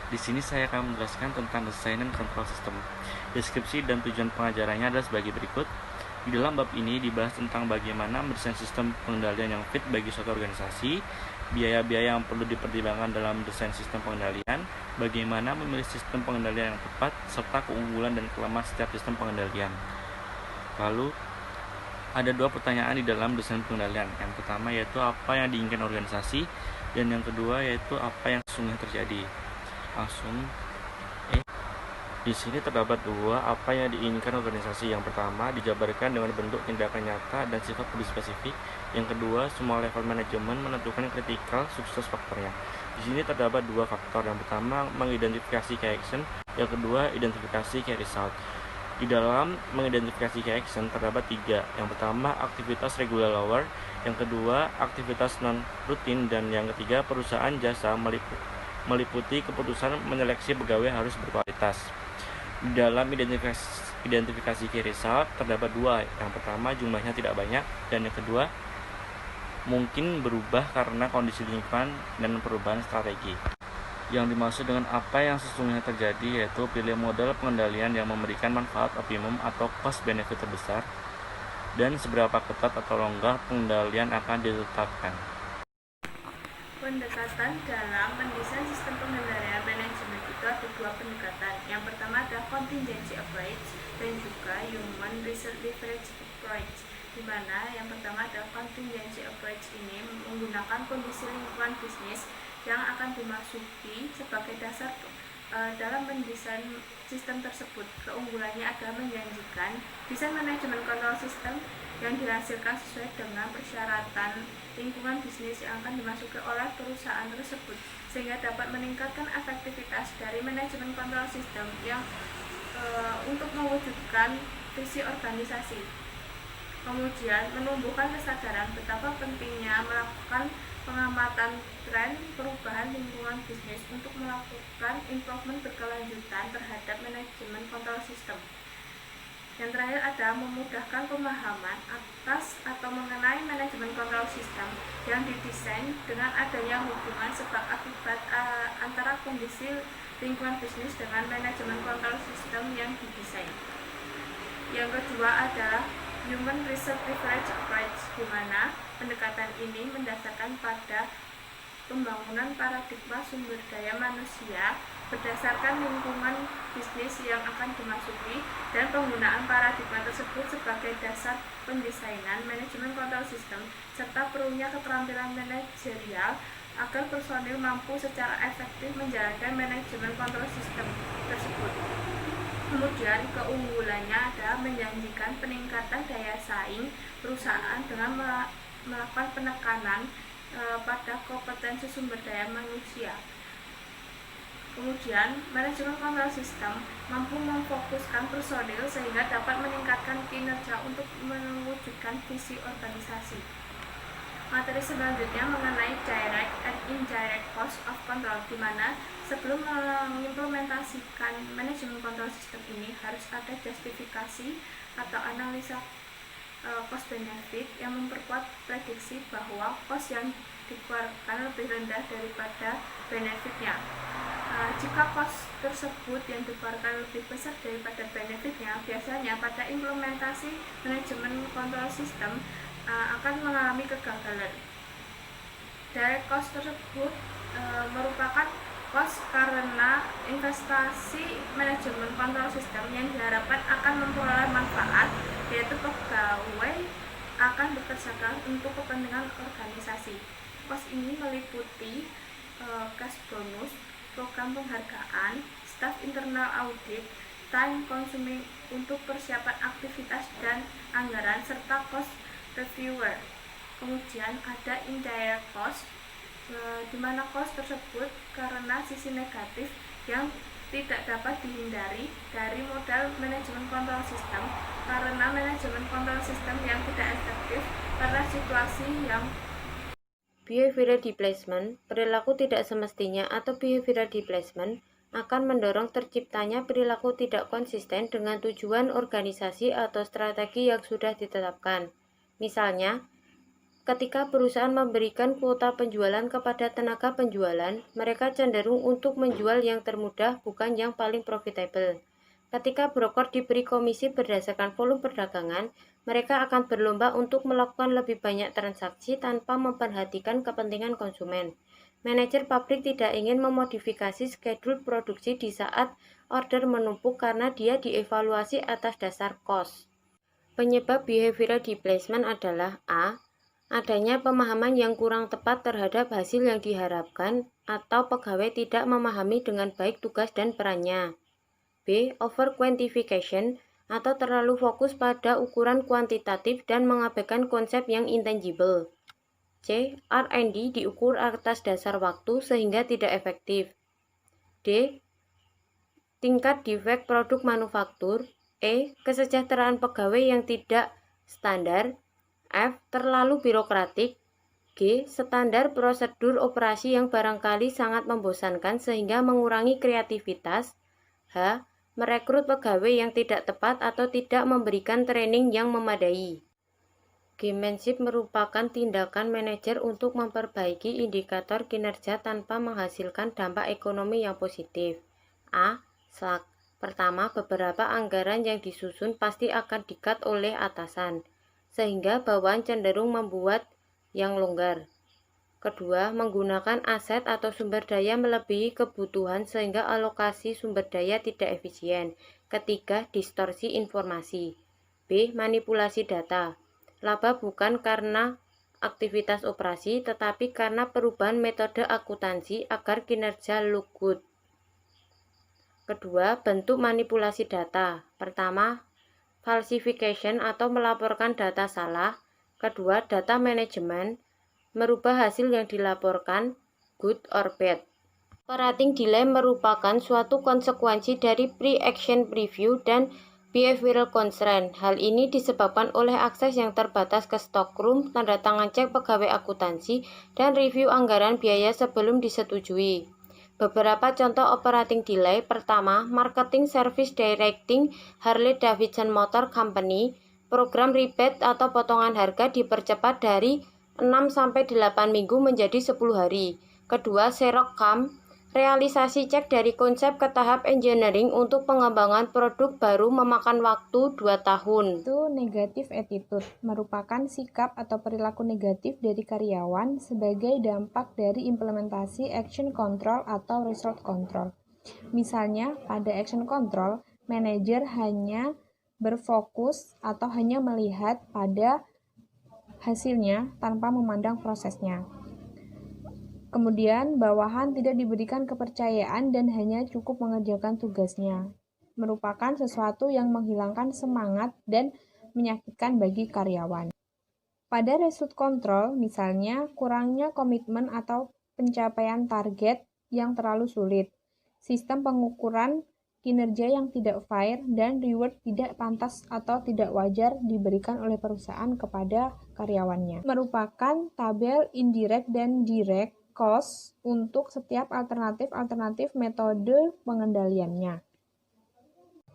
Di sini saya akan menjelaskan tentang desain dan kontrol sistem. Deskripsi dan tujuan pengajarannya adalah sebagai berikut. Di dalam bab ini dibahas tentang bagaimana mendesain sistem pengendalian yang fit bagi suatu organisasi, biaya-biaya yang perlu dipertimbangkan dalam desain sistem pengendalian, bagaimana memilih sistem pengendalian yang tepat, serta keunggulan dan kelemahan setiap sistem pengendalian. Lalu, ada dua pertanyaan di dalam desain pengendalian. Yang pertama yaitu apa yang diinginkan organisasi, dan yang kedua yaitu apa yang sesungguhnya terjadi. Di sini terdapat dua apa yang diinginkan organisasi. Yang pertama dijabarkan dengan bentuk tindakan nyata dan sifat lebih spesifik. Yang kedua, semua level manajemen menentukan kritikal sukses faktornya. Di sini terdapat dua faktor. Yang pertama mengidentifikasi key action, yang kedua identifikasi key result. Di dalam mengidentifikasi key action terdapat tiga. Yang pertama aktivitas regular lower, yang kedua aktivitas non rutin, dan yang ketiga perusahaan jasa meliputi keputusan menyeleksi pegawai harus berkualitas. Di dalam identifikasi key result terdapat dua. Yang pertama jumlahnya tidak banyak, dan yang kedua mungkin berubah karena kondisi lingkungan dan perubahan strategi. Yang dimaksud dengan apa yang sesungguhnya terjadi yaitu pilih model pengendalian yang memberikan manfaat optimum atau cost benefit terbesar, dan seberapa ketat atau longgar pengendalian akan ditetapkan. Pendekatan dalam mendesain sistem pengendalian manajemen itu ada dua pendekatan. Yang pertama adalah contingency approach dan juga human resource leverage approach, di mana yang pertama adalah contingency approach ini menggunakan kondisi lingkungan bisnis yang akan dimasuki sebagai dasar dalam mendesain sistem tersebut. Keunggulannya adalah menjanjikan desain manajemen kontrol sistem yang dihasilkan sesuai dengan persyaratan lingkungan bisnis yang akan dimasuki oleh perusahaan tersebut, sehingga dapat meningkatkan efektivitas dari manajemen kontrol sistem yang untuk mewujudkan visi organisasi. Kemudian menumbuhkan kesadaran betapa pentingnya melakukan pengamatan tren perubahan lingkungan bisnis untuk melakukan improvement berkelanjutan terhadap manajemen kontrol sistem. Yang terakhir adalah memudahkan pemahaman atas atau mengenai manajemen kontrol sistem yang didesain dengan adanya hubungan sebab akibat antara kondisi lingkungan bisnis dengan manajemen kontrol sistem yang didesain. Yang kedua adalah human resource leverage approach, di mana pendekatan ini mendasarkan pada pembangunan paradigma sumber daya manusia berdasarkan lingkungan bisnis yang akan dimasuki dan penggunaan paradigma tersebut sebagai dasar pendesainan manajemen kontrol sistem, serta perlunya keterampilan manajerial agar personil mampu secara efektif menjalankan manajemen kontrol sistem tersebut. Kemudian keunggulannya adalah menjanjikan peningkatan daya saing perusahaan dengan melakukan penekanan pada kompetensi sumber daya manusia. Kemudian, manajemen kontrol sistem mampu memfokuskan personil sehingga dapat meningkatkan kinerja untuk mewujudkan visi organisasi. Materi selanjutnya mengenai direct and indirect cost of control, di mana sebelum mengimplementasikan manajemen kontrol sistem ini harus ada justifikasi atau analisa cost benefit yang memperkuat prediksi bahwa cost yang dikeluarkan lebih rendah daripada benefitnya. Jika cost tersebut yang dikeluarkan lebih besar daripada benefitnya, biasanya pada implementasi manajemen kontrol sistem akan mengalami kegagalan. Direct cost tersebut merupakan cost karena investasi manajemen kontrol sistem yang diharapkan akan memperoleh manfaat, yaitu pegawai akan bekerja keras untuk kepentingan organisasi. Cost ini meliputi cash bonus, program penghargaan, staff internal audit, time consuming untuk persiapan aktivitas dan anggaran, serta cost reviewer. Kemudian ada indirect cost, di mana cost tersebut karena sisi negatif yang tidak dapat dihindari dari modal manajemen kontrol sistem, karena manajemen kontrol sistem yang tidak efektif karena situasi yang behavioral displacement, perilaku tidak semestinya atau behavioral displacement akan mendorong terciptanya perilaku tidak konsisten dengan tujuan organisasi atau strategi yang sudah ditetapkan. Misalnya, Ketika perusahaan memberikan kuota penjualan kepada tenaga penjualan, mereka cenderung untuk menjual yang termudah, bukan yang paling profitable. Ketika broker diberi komisi berdasarkan volume perdagangan, mereka akan berlomba untuk melakukan lebih banyak transaksi tanpa memperhatikan kepentingan konsumen. Manajer pabrik tidak ingin memodifikasi schedule produksi di saat order menumpuk karena dia dievaluasi atas dasar cost. Penyebab behavioral displacement adalah A. Adanya pemahaman yang kurang tepat terhadap hasil yang diharapkan atau pegawai tidak memahami dengan baik tugas dan perannya. B. Over quantification atau terlalu fokus pada ukuran kuantitatif dan mengabaikan konsep yang intangible. C. R&D diukur atas dasar waktu sehingga tidak efektif. D. Tingkat defek produk manufaktur. E. Kesejahteraan pegawai yang tidak standar. F. Terlalu birokratik. G. Standar prosedur operasi yang barangkali sangat membosankan sehingga mengurangi kreativitas. H. Merekrut pegawai yang tidak tepat atau tidak memberikan training yang memadai. Gamemanship merupakan tindakan manajer untuk memperbaiki indikator kinerja tanpa menghasilkan dampak ekonomi yang positif. A. Slack. Pertama, beberapa anggaran yang disusun pasti akan di-cut oleh atasan, sehingga bawahan cenderung membuat yang longgar. Kedua, menggunakan aset atau sumber daya melebihi kebutuhan sehingga alokasi sumber daya tidak efisien. Ketiga, distorsi informasi. B. Manipulasi data. Laba bukan karena aktivitas operasi, tetapi karena perubahan metode akuntansi agar kinerja look good. Kedua, bentuk manipulasi data. Pertama, falsification atau melaporkan data salah. Kedua, data management, merubah hasil yang dilaporkan, good or bad. Operating delay merupakan suatu konsekuensi dari pre-action preview dan behavioral constraint. Hal ini disebabkan oleh akses yang terbatas ke stockroom, tanda tangan cek pegawai akuntansi, dan review anggaran biaya sebelum disetujui. Beberapa contoh operating delay. Pertama, marketing service directing Harley-Davidson Motor Company. Program rebate atau potongan harga dipercepat dari 6-8 minggu menjadi 10 hari. Kedua, Xerox Camp. Realisasi cek dari konsep ke tahap engineering untuk pengembangan produk baru memakan waktu 2 tahun. Itu negative attitude, merupakan sikap atau perilaku negatif dari karyawan sebagai dampak dari implementasi action control atau result control. Misalnya, pada action control, manajer hanya berfokus atau hanya melihat pada hasilnya tanpa memandang prosesnya. Kemudian, bawahan tidak diberikan kepercayaan dan hanya cukup mengerjakan tugasnya. Merupakan sesuatu yang menghilangkan semangat dan menyakitkan bagi karyawan. Pada result control, misalnya, kurangnya komitmen atau pencapaian target yang terlalu sulit, sistem pengukuran kinerja yang tidak fair, dan reward tidak pantas atau tidak wajar diberikan oleh perusahaan kepada karyawannya. Merupakan tabel indirect dan direct cost untuk setiap alternatif metode pengendaliannya.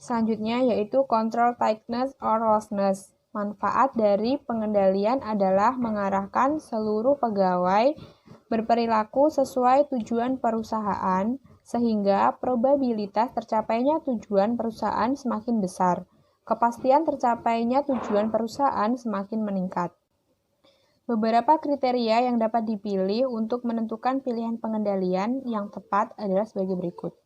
Selanjutnya yaitu control tightness or looseness. Manfaat dari pengendalian adalah mengarahkan seluruh pegawai berperilaku sesuai tujuan perusahaan sehingga probabilitas tercapainya tujuan perusahaan semakin besar. Kepastian tercapainya tujuan perusahaan semakin meningkat. Beberapa kriteria yang dapat dipilih untuk menentukan pilihan pengendalian yang tepat adalah sebagai berikut.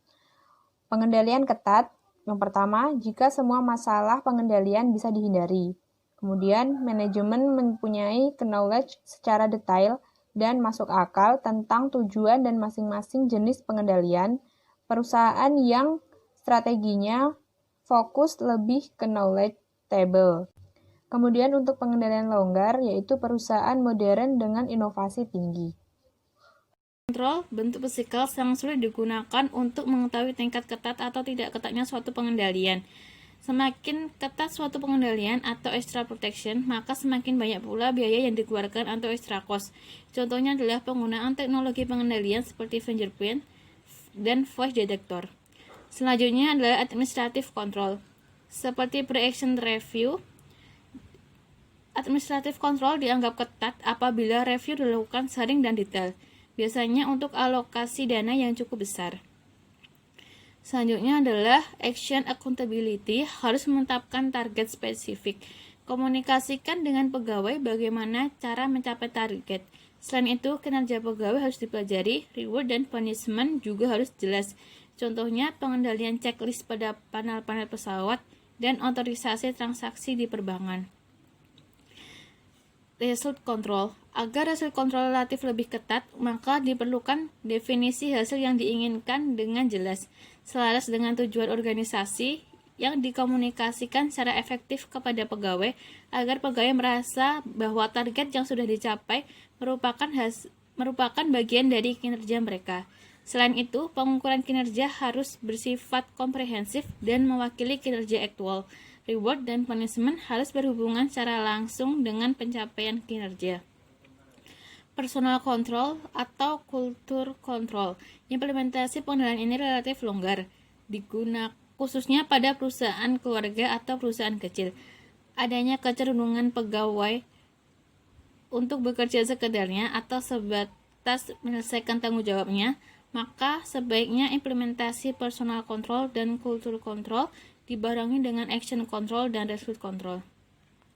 Pengendalian ketat. Yang pertama, jika semua masalah pengendalian bisa dihindari. Kemudian, manajemen mempunyai knowledge secara detail dan masuk akal tentang tujuan dan masing-masing jenis pengendalian. Perusahaan yang strateginya fokus lebih ke knowledge table. Kemudian untuk pengendalian longgar, yaitu perusahaan modern dengan inovasi tinggi. Kontrol bentuk physical yang sulit digunakan untuk mengetahui tingkat ketat atau tidak ketatnya suatu pengendalian. Semakin ketat suatu pengendalian atau extra protection, maka semakin banyak pula biaya yang dikeluarkan atau extra cost. Contohnya adalah penggunaan teknologi pengendalian seperti fingerprint dan voice detector. Selanjutnya adalah administrative control, seperti pre-action review, Administrative control dianggap ketat apabila review dilakukan sering dan detail, biasanya untuk alokasi dana yang cukup besar. Selanjutnya adalah action accountability, harus menetapkan target spesifik. Komunikasikan dengan pegawai bagaimana cara mencapai target. Selain itu, kinerja pegawai harus dipelajari, reward dan punishment juga harus jelas. Contohnya, pengendalian checklist pada panel-panel pesawat dan otorisasi transaksi di perbankan. Result control. Agar result control relatif lebih ketat, maka diperlukan definisi hasil yang diinginkan dengan jelas, selaras dengan tujuan organisasi yang dikomunikasikan secara efektif kepada pegawai, agar pegawai merasa bahwa target yang sudah dicapai merupakan bagian dari kinerja mereka. Selain itu, pengukuran kinerja harus bersifat komprehensif dan mewakili kinerja aktual. Reward dan punishment harus berhubungan secara langsung dengan pencapaian kinerja. Personal control atau kultur control. Implementasi pengendalian ini relatif longgar, digunakan khususnya pada perusahaan keluarga atau perusahaan kecil. Adanya kecenderungan pegawai untuk bekerja sekedarnya atau sebatas menyelesaikan tanggung jawabnya, maka sebaiknya implementasi personal control dan kultur control dibarengi dengan action control dan result control.